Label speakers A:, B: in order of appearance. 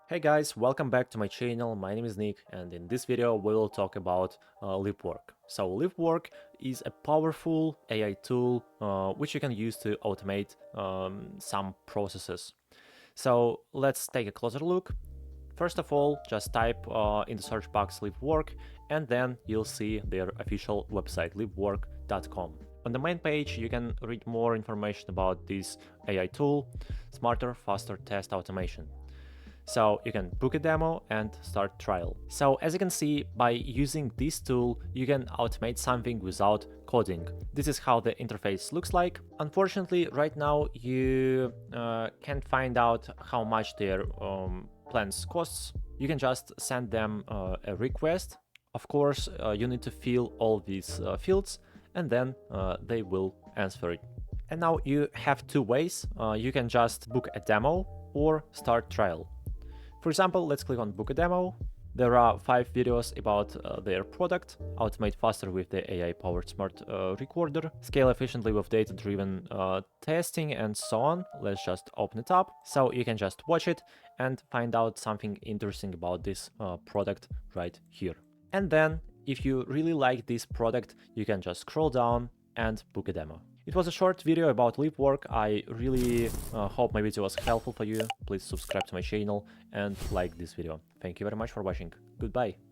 A: Hey guys, welcome back to my channel. My name is Nick, and in this video we will talk about Leapwork. So Leapwork is a powerful AI tool which you can use to automate some processes. So let's take a closer look. First of all, just type in the search box Leapwork, and then you'll see their official website, leapwork.com. On the main page, you can read more information about this AI tool, Smarter, Faster Test Automation. So you can book a demo and start trial. So as you can see, by using this tool, you can automate something without coding. This is how the interface looks like. Unfortunately, right now you can't find out how much their plans costs. You can just send them a request. Of course, you need to fill all these fields, and then they will answer it. And now you have two ways. You can just book a demo or start trial. For example, let's click on book a demo. There are 5 videos about their product, automate faster with the AI-powered smart recorder, scale efficiently with data-driven testing, and so on. Let's just open it up. So you can just watch it and find out something interesting about this product right here. And then, if you really like this product, you can just scroll down and book a demo. It was a short video about Leapwork. I really hope my video was helpful for you. Please subscribe to my channel and like this video. Thank you very much for watching. Goodbye.